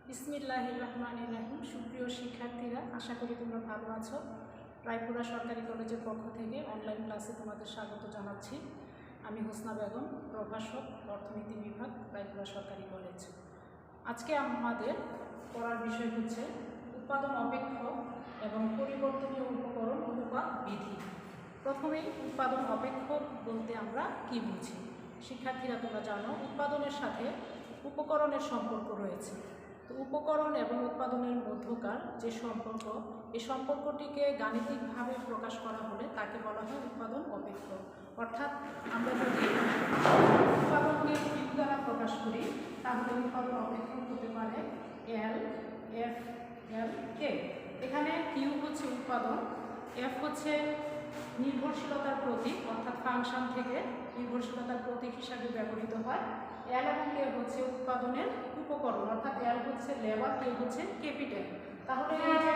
বিসমিল্লাহির রহমানির রহিম। সুপ্রিয় শিক্ষার্থীরা, আশা করি তোমরা ভালো আছো। রায়পুরা সরকারি কলেজের পক্ষ থেকে অনলাইন ক্লাসে তোমাদের স্বাগত জানাচ্ছি। আমি হোসনা বেগম, প্রভাষক, অর্থনীতি বিভাগ, রায়পুরা সরকারি কলেজ। আজকে আমাদের পড়ার বিষয় হচ্ছে উৎপাদন অপেক্ষক এবং পরিবর্তনীয় উপকরণ অনুপাত বিধি। প্রথমেই উৎপাদন অপেক্ষক বলতে আমরা কি বুঝি? শিক্ষার্থীরা তোমরা জানো, উৎপাদনের সাথে উপকরণের সম্পর্ক রয়েছে। তো উপকরণ এবং উৎপাদনের মধ্যকার যে সম্পর্ক, এই সম্পর্কটিকে গাণিতিকভাবে প্রকাশ করা হলে তাকে বলা হয় উৎপাদন অপেক্ষক। অর্থাৎ আমরা যদি উৎপাদনকে কিউ দ্বারা প্রকাশ করি, তাহলে উৎপাদন অপেক্ষক হতে পারে এল, এফ, এল, কে। এখানে কিউ হচ্ছে উৎপাদন, এফ হচ্ছে নির্ভরশীলতার প্রতীক, অর্থাৎ ফাংশন থেকে নির্ভরশীলতার প্রতীক হিসাবে ব্যবহৃত হয়। এল এবং কে হচ্ছে উৎপাদনের উপকরণ, অর্থাৎ এল হচ্ছে লেবার, কে হচ্ছে ক্যাপিটাল। তাহলে এই যে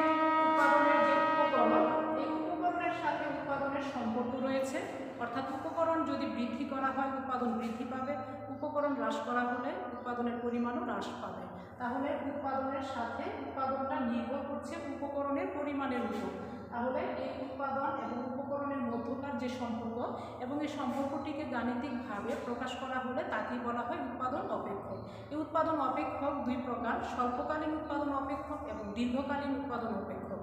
উৎপাদনের যে উপকরণ, এই উপকরণের সাথে উৎপাদনের সম্পর্ক রয়েছে। অর্থাৎ উপকরণ যদি বৃদ্ধি করা হয়, উৎপাদন বৃদ্ধি পাবে। উপকরণ হ্রাস করা হলে উৎপাদনের পরিমাণও হ্রাস পাবে। তাহলে উৎপাদনের সাথে উৎপাদনটা নির্ভর করছে উপকরণের পরিমাণের উপর। তাহলে এই উৎপাদন এবং উপকরণের মধ্যকার যে সম্পর্ক, এবং এই সম্পর্কটিকে গাণিতিকভাবে প্রকাশ করা হলে তাকেই বলা হয় উৎপাদন অপেক্ষক। এই উৎপাদন অপেক্ষক দুই প্রকার: স্বল্পকালীন উৎপাদন অপেক্ষক এবং দীর্ঘকালীন উৎপাদন অপেক্ষক।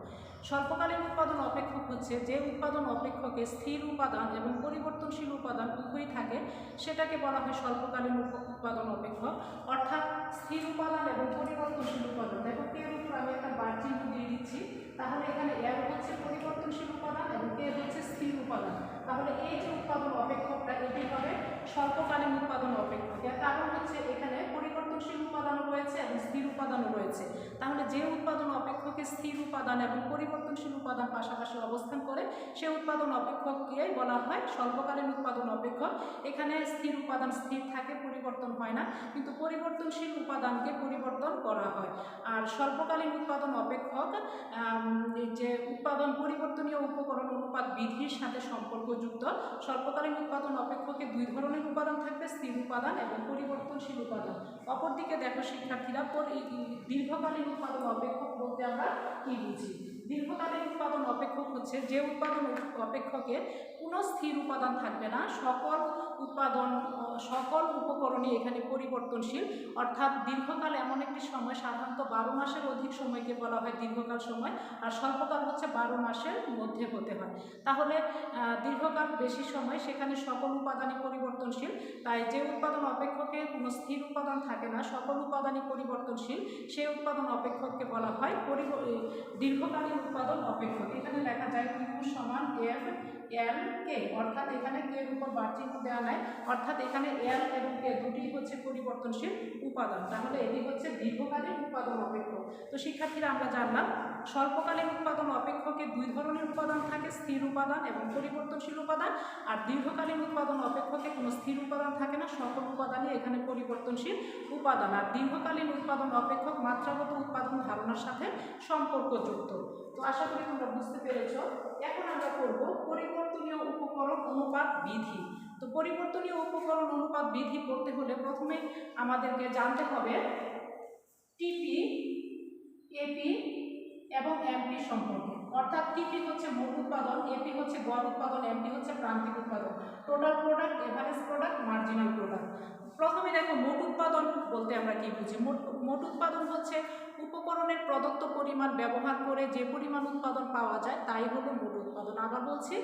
স্বল্পকালীন উৎপাদন অপেক্ষক হচ্ছে যে উৎপাদন অপেক্ষকে স্থির উপাদান এবং পরিবর্তনশীল উপাদান উভয়ই থাকে, সেটাকে বলা হয় স্বল্পকালীন উৎপাদন অপেক্ষক। অর্থাৎ স্থির উপাদান এবং পরিবর্তনশীল উপাদান, দেখো এর উপর আমি একটা বার চিহ্ন দিয়ে দিচ্ছি। তাহলে এখানে এল হচ্ছে পরিবর্তনশীল উপাদান এবং কে হচ্ছে স্থির উপাদান। তাহলে এই যে উৎপাদন অপেক্ষকটা, এটি হবে স্বল্পকালীন উৎপাদন অপেক্ষক। এর কারণ হচ্ছে এখানে পরিবর্তনশীল উপাদানও রয়েছে এবং স্থির উপাদানও রয়েছে। তাহলে যে উৎপাদন অপেক্ষকে স্থির উপাদান এবং পরিবর্তনশীল উপাদান পাশাপাশি অবস্থান করে, সে উৎপাদন অপেক্ষককে বলা হয় স্বল্পকালীন উৎপাদন অপেক্ষক। এখানে স্থির উপাদান স্থির থাকে, পরিবর্তন হয় না, কিন্তু পরিবর্তনশীল উপাদানকে পরিবর্তন করা হয়। আর স্বল্পকালীন উৎপাদন অপেক্ষক যে উৎপাদন পরিবর্তনীয় উপকরণ অনুপাত বিধির সাথে সম্পর্কযুক্ত। স্বল্পকালীন উৎপাদন অপেক্ষকে দুই ধরনের উপাদান থাকবে: স্থির উপাদান এবং পরিবর্তনশীল উপাদান। অপরদিকে দেখো শিক্ষার্থীরা, দীর্ঘকালীন উৎপাদন অপেক্ষক বলতে আমরা কি বুঝি? দীর্ঘকালীন উৎপাদন অপেক্ষক হচ্ছে যে উৎপাদন অপেক্ষকে কোনো স্থির উপাদান থাকবে না, সকল উপকরণই এখানে পরিবর্তনশীল। অর্থাৎ দীর্ঘকাল এমন একটি সময়, সাধারণত 12 মাসের অধিক সময়কে বলা হয় দীর্ঘকাল সময়, আর স্বল্পকাল হচ্ছে 12 মাসের মধ্যে হতে হয়। তাহলে দীর্ঘকাল বেশি সময়, সেখানে সকল উপাদানই পরিবর্তনশীল। তাই যে উৎপাদন অপেক্ষকে কোনো স্থির উপাদান থাকে না, সকল উপাদানই পরিবর্তনশীল, সেই উৎপাদন অপেক্ষককে বলা হয় দীর্ঘকালীন উৎপাদন অপেক্ষক। এখানে লেখা যায় কিউ সমান এফ, এল, কে। অর্থাৎ এখানে কে এর উপর বার চিহ্ন দেওয়া নাই, অর্থাৎ এখানে এল এবং কে দুটি হচ্ছে পরিবর্তনশীল উপাদান। তাহলে এটি হচ্ছে দীর্ঘকালীন উৎপাদন অপেক্ষক। তো শিক্ষার্থীরা, আমরা জানলাম স্বল্পকালীন উৎপাদন অপেক্ষকে দুই ধরনের উপাদান থাকে: স্থির উপাদান এবং পরিবর্তনশীল উপাদান। আর দীর্ঘকালীন উৎপাদন অপেক্ষকে কোনো স্থির উপাদান থাকে না, সকল উপাদানই এখানে পরিবর্তনশীল উপাদান। আর দীর্ঘকালীন উৎপাদন অপেক্ষক মাত্রাগত উৎপাদন ধারণার সাথে সম্পর্কযুক্ত। তো আশা করি তোমরা বুঝতে পেরেছ। এখন আমরা করব পরিবর্তনীয় উপকরণ অনুপাত বিধি। তো পরিবর্তনীয় উপকরণ অনুপাত বিধি করতে হলে প্রথমে আমাদেরকে জানতে হবে টিপি, এপি এবং এমপি সম্পর্কে। অর্থাৎ টিপি হচ্ছে মোট উৎপাদন, এপি হচ্ছে গড় উৎপাদন, এমপি হচ্ছে প্রান্তিক উৎপাদন। Total product, average product, marginal product. প্রথমে দেখো মোট উৎপাদন বলতে আমরা কি বুঝি? মোট উৎপাদন হচ্ছে উপকরণের প্রদত্ত পরিমাণ ব্যবহার করে যে পরিমাণ উৎপাদন পাওয়া যায় তাই হলো মোট উৎপাদন। আবার বলছি,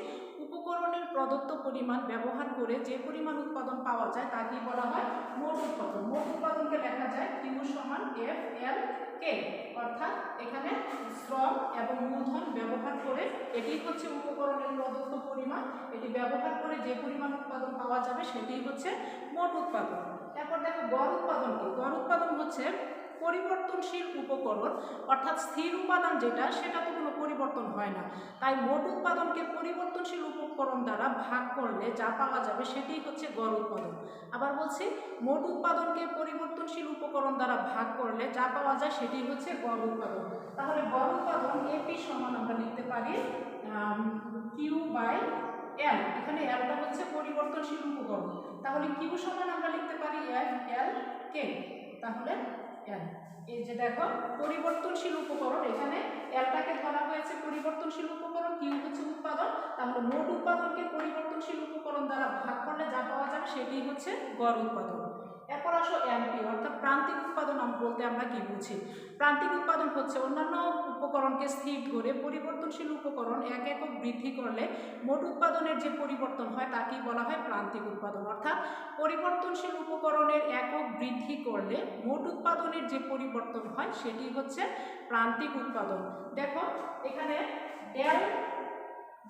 উপকরণের প্রদত্ত পরিমাণ ব্যবহার করে যে পরিমাণ উৎপাদন পাওয়া যায় তাকেই বলা হয় মোট উৎপাদন। মোট উৎপাদনকে লেখা যায় কিউ সমান এফ, এল, কে। অর্থাৎ এখানে শ্রম এবং মূলধন ব্যবহার করে, এটি হচ্ছে উপকরণের প্রদত্ত পরিমাণ, এটি ব্যবহার করে যে পরিমাণ উৎপাদন পাওয়া যাবে সেটাই হচ্ছে মোট উৎপাদন। এরপর দেখো গড় উৎপাদন কি? গড় উৎপাদন হচ্ছে পরিবর্তনশীল উপকরণ, অর্থাৎ স্থির উপাদান যেটা, সেটা তো কোনো পরিবর্তন হয় না। তাই মোট উৎপাদনকে পরিবর্তনশীল উপকরণ দ্বারা ভাগ করলে যা পাওয়া যাবে সেটাই হচ্ছে গড় উৎপাদন। আবার বলছি, মোট উৎপাদনকে পরিবর্তনশীল উপকরণ দ্বারা ভাগ করলে যা পাওয়া যায় সেটাই হচ্ছে গড় উৎপাদন। তাহলে গড় উৎপাদন এপি সমান আমরা লিখতে পারি কিউ বাই এল। এখানে এলটা হচ্ছে পরিবর্তনশীল উপকরণ। তাহলে কিউ সমান আমরা লিখতে পারি এফ, এল, কে। তাহলে এল। এই যে দেখো পরিবর্তনশীল উপকরণ, এখানে এলটাকে ধরা হয়েছে পরিবর্তনশীল উপকরণ, কিউ হচ্ছে উৎপাদন। তাহলে মোট উৎপাদনকে পরিবর্তনশীল উপকরণ দ্বারা ভাগ করলে যা পাওয়া যাবে সেটি হচ্ছে গড় উৎপাদন। এরপর আসো এমপি অর্থাৎ প্রান্তিক উৎপাদন বলতে আমরা কি বুঝি। প্রান্তিক উৎপাদন হচ্ছে অন্যান্য উপকরণকে স্থির ধরে পরিবর্তনশীল উপকরণ এক একক বৃদ্ধি করলে মোট উৎপাদনের যে পরিবর্তন হয় তাকেই বলা হয় প্রান্তিক উৎপাদন। অর্থাৎ পরিবর্তনশীল উপকরণের একক বৃদ্ধি করলে মোট উৎপাদনের যে পরিবর্তন হয় সেটি হচ্ছে প্রান্তিক উৎপাদন। দেখো এখানে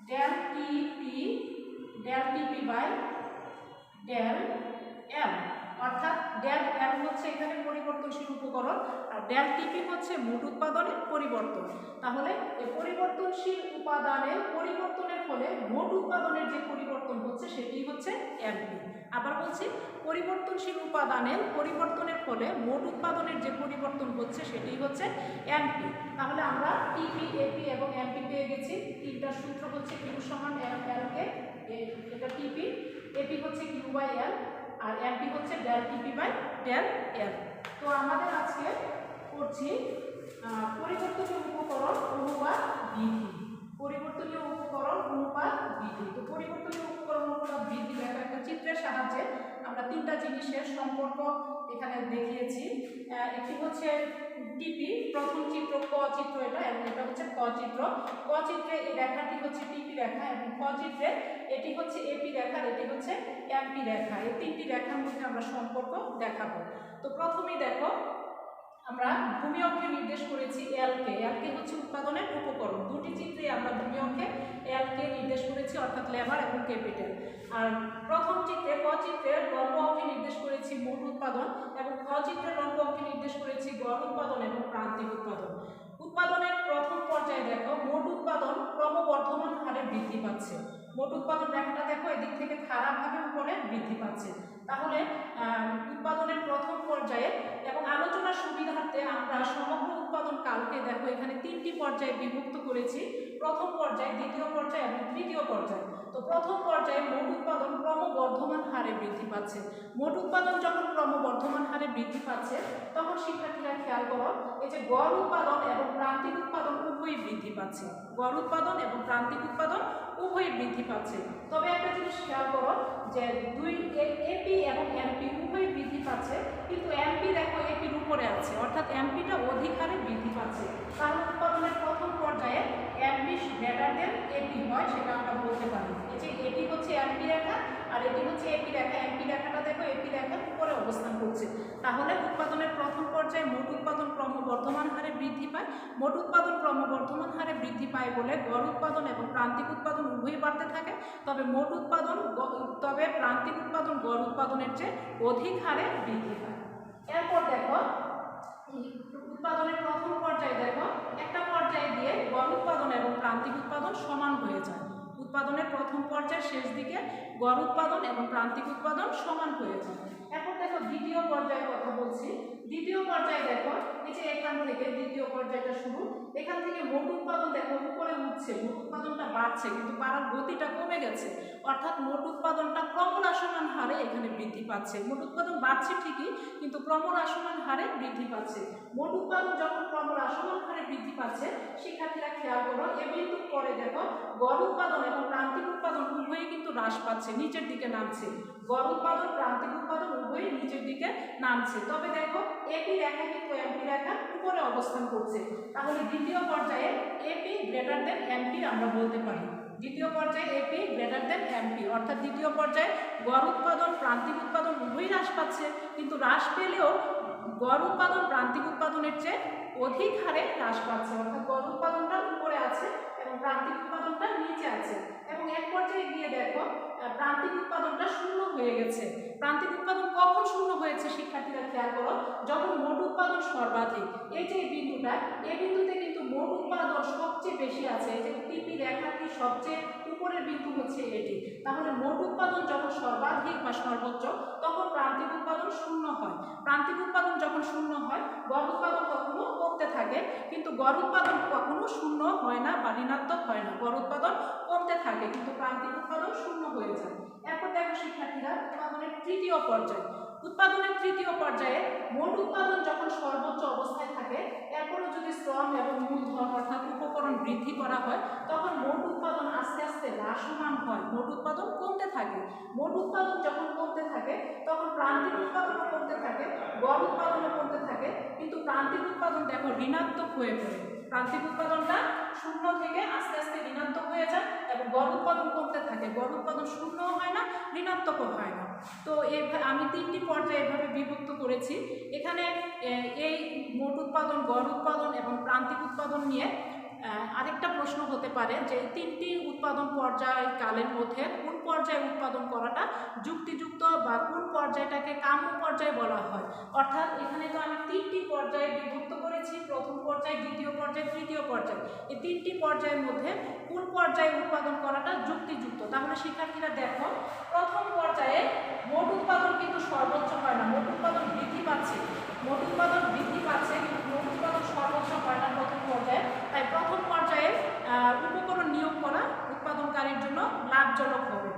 del TP by del M, অর্থাৎ ডেল এম হচ্ছে এখানে পরিবর্তনশীল উপকরণ আর ডেল টিপি হচ্ছে মোট উৎপাদনের পরিবর্তন। তাহলে এই পরিবর্তনশীল উপাদানের পরিবর্তনের ফলে মোট উৎপাদনের যে পরিবর্তন হচ্ছে সেটি হচ্ছে এমপি। আবার বলছি, পরিবর্তনশীল উপাদানের পরিবর্তনের ফলে মোট উৎপাদনের যে পরিবর্তন হচ্ছে সেটি হচ্ছে এমপি। তাহলে আমরা টিপি, এপি এবং এমপি পেয়ে গেছি। তিনটা সূত্র হচ্ছে কিউ সমান এল কে, এটা টিপি, এপি হচ্ছে কিউ বাই এল আর এমপি হচ্ছে del TP by del L. তো আমাদের আজকে করছি পরিবর্তনীয় উপকরণ অনুপাত বৃদ্ধি। পরিবর্তনীয় উপকরণ অনুপাত বৃদ্ধি। তো পরিবর্তনীয় উপকরণ অনুপাত বৃদ্ধি লেখা একটা চিত্রের সাহায্যে আমরা তিনটা জিনিসের সম্পর্ক এখানে দেখিয়েছি। একটি হচ্ছে টিপি, প্রথম চিত্র ক চিত্র এটা, এবং এটা হচ্ছে ক চিত্র। ক চিত্রে এই রেখাটি হচ্ছে টিপি রেখা এবং ক চিত্রে এটি হচ্ছে এপি রেখা, এটি হচ্ছে এমপি রেখা। এই তিনটি রেখার মধ্যে আমরা সম্পর্ক দেখাবো। তো প্রথমেই দেখো আমরা ভূমি অক্ষে নির্দেশ করেছি এলকে। এলকে হচ্ছে উৎপাদনের উপকরণ। দুটি চিত্রে আমরা ভূমি অক্ষে এলকে নির্দেশ করেছি অর্থাৎ লেবার এবং ক্যাপিটাল। আর প্রথম চিত্রে ক চিত্রের লম্ব অক্ষে নির্দেশ করেছি মোট উৎপাদন এবং খ চিত্রের লম্ব অক্ষে নির্দেশ করেছি গড় উৎপাদন এবং প্রান্তিক উৎপাদন। উৎপাদনের প্রথম পর্যায়ে দেখো মোট উৎপাদন ক্রমবর্ধমান হারে বৃদ্ধি পাচ্ছে। মোট উৎপাদন রেখাটা দেখো এদিক থেকে খারাপভাবে উপরে বৃদ্ধি পাচ্ছে। তাহলে উৎপাদনের প্রথম পর্যায়ে এবং আলোচনার সুবিধার্থে আমরা সমগ্র উৎপাদন কালকে দেখো এখানে তিনটি পর্যায়ে বিভক্ত করেছি, প্রথম পর্যায়, দ্বিতীয় পর্যায় এবং তৃতীয় পর্যায়। তো প্রথম পর্যায়ে মোট উৎপাদন ক্রমবর্ধমান হারে বৃদ্ধি পাচ্ছে। মোট উৎপাদন যখন ক্রমবর্ধমান হারে বৃদ্ধি পাচ্ছে তখন শিক্ষার্থীরা খেয়াল করো এই যে গড় উৎপাদন এবং প্রান্তিক উৎপাদন উভয়ই বৃদ্ধি পাচ্ছে। গড় উৎপাদন এবং প্রান্তিক উৎপাদন উভয়ই বৃদ্ধি পাচ্ছে। তবে একটা জিনিস খেয়াল করো যে এপি এবং এমপি উভয়ই বৃদ্ধি পাচ্ছে, কিন্তু এমপি দেখো এপির উপরে আছে অর্থাৎ এমপিটা অধিক হারে বৃদ্ধি পাচ্ছে। তাহলে উৎপাদনের প্রথম পর্যায়ে এমপি গ্রেটার দেন এপি হয় সেটা আমরা বলতে পারি। এই যে এটি হচ্ছে এমপি রেখা আর এটি হচ্ছে এপি রেখা। এমপি রেখাটা দেখো এপি রেখার উপরে অবস্থান করছে। তাহলে উৎপাদনের প্রথম পর্যায়ে মোট উৎপাদন ক্রমবর্ধমান হারে বৃদ্ধি পায়। মোট উৎপাদন ক্রমবর্ধমান হারে বৃদ্ধি পায় বলে গড় উৎপাদন এবং প্রান্তিক উৎপাদন উভয়ই বাড়তে থাকে। তবে প্রান্তিক উৎপাদন গড় উৎপাদনের চেয়ে অধিক হারে বৃদ্ধি পায়। এরপর দেখো উৎপাদনের প্রথম পর্যায়ে দেখো একটা পর্যায়ে গিয়ে গড় উৎপাদন এবং প্রান্তিক উৎপাদন সমান হয়ে যায়। উৎপাদনের প্রথম পর্যায়ের শেষ দিকে গড় উৎপাদন এবং প্রান্তিক উৎপাদন সমান হয়ে যায়। এখন দেখো দ্বিতীয় পর্যায়ের কথা বলছি। দ্বিতীয় পর্যায়ে দেখো এই যে এখান থেকে দ্বিতীয় পর্যায়টা শুরু, এখান থেকে মোট উৎপাদন দেখো উপরে উঠছে, মোট উৎপাদনটা বাড়ছে কিন্তু বাড়ার গতিটা কমে গেছে। অর্থাৎ মোট উৎপাদনটা ক্রমহ্রাসমান হারে এখানে বৃদ্ধি পাচ্ছে। মোট উৎপাদন বাড়ছে ঠিকই কিন্তু ক্রমহ্রাসমান হারে বৃদ্ধি পাচ্ছে। মোট উৎপাদন যখন ক্রমহ্রাসমান হারে বৃদ্ধি পাচ্ছে শিক্ষার্থীরা খেয়াল করো এ বিন্দুর পরে দেখো গড় উৎপাদন এবং প্রান্তিক উৎপাদন উভয়ই কিন্তু হ্রাস পাচ্ছে, নিচের দিকে নামছে। গড় উৎপাদন প্রান্তিক উৎপাদন উভয়ই নিচের দিকে নামছে। তবে দেখো এপি রেখা কিন্তু এমপি রেখার উপরে অবস্থান করছে। তাহলে দ্বিতীয় পর্যায়ে এপি গ্রেটার দেন এমপি আমরা বলতে পারি। দ্বিতীয় পর্যায়ে এপি গ্রেটার দেন এমপি অর্থাৎ দ্বিতীয় পর্যায়ে গড় উৎপাদন প্রান্তিক উৎপাদন উভয়ই হ্রাস পাচ্ছে, কিন্তু হ্রাস পেলেও গড় উৎপাদন প্রান্তিক উৎপাদনের চেয়ে অধিক হারে হ্রাস পাচ্ছে। অর্থাৎ গড় উৎপাদনটা উপরে আছে এবং প্রান্তিক উৎপাদনটা নিচে আছে। এবং এক পর্যায়ে গিয়ে দেখো প্রান্তিক উৎপাদনটা শূন্য হয়ে গেছে। প্রান্তিক উৎপাদন কখন শূন্য হয়েছে শিক্ষার্থীরা খেয়াল করো, যখন মোট উৎপাদন সর্বাধিক। এই যে বিন্দুটা, এই বিন্দুতে কিন্তু মোট উৎপাদন সবচেয়ে বেশি আছে। এই যে টিপি রেখাটি সবচেয়ে উপরের বিন্দু হচ্ছে এটি। তাহলে মোট উৎপাদন যখন সর্বাধিক বা সর্বোচ্চ তখন প্রান্তিক উৎপাদন শূন্য হয়। প্রান্তিক উৎপাদন যখন শূন্য হয় গড় উৎপাদন তখনও কমতে থাকে, কিন্তু গড় উৎপাদন কখনো শূন্য হয় না বা ঋণাত্মক হয় না। গড় উৎপাদন কমতে থাকে কিন্তু প্রান্তিক উৎপাদন শূন্য হয়ে যায়। এরপর দেখো শিক্ষার্থীরা উৎপাদনের তৃতীয় পর্যায়। উৎপাদনের তৃতীয় পর্যায়ে মোট উৎপাদন যখন সর্বোচ্চ অবস্থায় থাকে, এরপরও যদি শ্রম এবং মূলধন অর্থাৎ উপকরণ বৃদ্ধি করা হয়, তখন মোট উৎপাদন আস্তে আস্তে হ্রাসমান হয়, মোট উৎপাদন কমতে থাকে। মোট উৎপাদন যখন কমতে থাকে তখন প্রান্তিক উৎপাদনও কমতে থাকে, গড় উৎপাদনও কমতে থাকে, কিন্তু প্রান্তিক উৎপাদন দেখো ঋণাত্মক হয়ে পড়ে। প্রান্তিক উৎপাদনটা শূন্য থেকে আস্তে আস্তে ঋণাত্মক হয়ে যায় এবং গড় উৎপাদন কমতে থাকে। গড় উৎপাদন শূন্যও হয় না, ঋণাত্মকও হয় না। তো আমি তিনটি পর্যায়ে এভাবে বিভক্ত করেছি। এখানে এই মোট উৎপাদন, গড় উৎপাদন এবং প্রান্তিক উৎপাদন নিয়ে আরেকটা প্রশ্ন হতে পারে যে তিনটি উৎপাদন পর্যায়কালের মধ্যে কোন পর্যায়ে উৎপাদন করাটা যুক্তিযুক্ত বা কোন পর্যায়টাকে কাম্য পর্যায় বলা হয়। অর্থাৎ এখানে তো আমি তিনটি পর্যায়ে বিভক্ত করেছি, প্রথম পর্যায়, দ্বিতীয় পর্যায়, তৃতীয় পর্যায়। এই তিনটি পর্যায়ের মধ্যে কোন পর্যায়ে উৎপাদন করাটা যুক্তিযুক্ত। তাহলে শিক্ষার্থীরা দেখো, প্রথম পর্যায়ে মোট উৎপাদন কিন্তু সর্বোচ্চ হয় না, মোট উৎপাদন বৃদ্ধি পাচ্ছে, মোট উৎপাদন বৃদ্ধি পাচ্ছে কিন্তু মোট উৎপাদন সর্বোচ্চ হয় না প্রথম পর্যায়ে। তাই প্রথম পর্যায়ে উপকরণ নিয়োগ করা উৎপাদনকারীর জন্য লাভজনক হবে।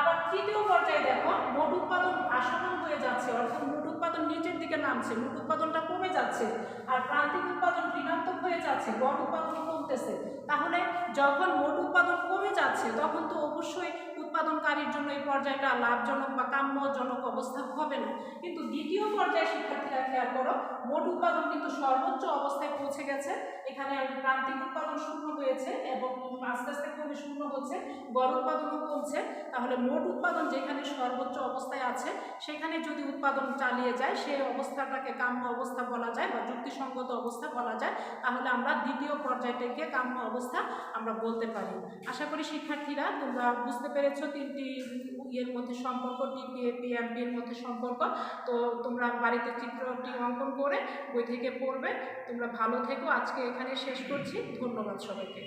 আবার তৃতীয় পর্যায়ে দেখো, মোট উৎপাদন হ্রাসমান হয়ে যাচ্ছে, অর্থাৎ মোট উৎপাদন নিচের দিকে নামছে, মোট উৎপাদনটা কমে যাচ্ছে, আর প্রান্তিক উৎপাদন ঋণাত্মক হয়ে যাচ্ছে, গড় উৎপাদন কমতেছে। তাহলে যখন মোট উৎপাদন কমে যাচ্ছে তখন তো অবশ্যই উৎপাদনকারীর জন্য এই পর্যায়টা লাভজনক বা কাম্যজনক অবস্থা হবে না। কিন্তু দ্বিতীয় পর্যায়ে শিক্ষার্থীরা খেয়াল করো, মোট উৎপাদন কিন্তু সর্বোচ্চ অবস্থায় পৌঁছে গেছে। এখানে প্রান্তিক উৎপাদন শূন্য হয়েছে এবং আস্তে আস্তে কমে শূন্য হচ্ছে, গড় উৎপাদনও কমছে। তাহলে মোট উৎপাদন যেখানে সর্বোচ্চ অবস্থায় আছে সেখানে যদি উৎপাদন চালিয়ে যায়, সেই অবস্থাটাকে কাম্য অবস্থা বলা যায় বা যুক্তিসঙ্গত অবস্থা বলা যায়। তাহলে আমরা দ্বিতীয় পর্যায়টাকে কাম্য অবস্থা আমরা বলতে পারি। আশা করি শিক্ষার্থীরা তোমরা বুঝতে পেরেছো তিনটি এর মধ্যে সম্পর্ক, টিপিএ পিএমপি এর মধ্যে সম্পর্ক। তো তোমরা বাড়িতে চিত্রটি অঙ্কন করে বই থেকে পড়বে। তোমরা ভালো থেকো। আজকে এখানে শেষ করছি। ধন্যবাদ সবাইকে।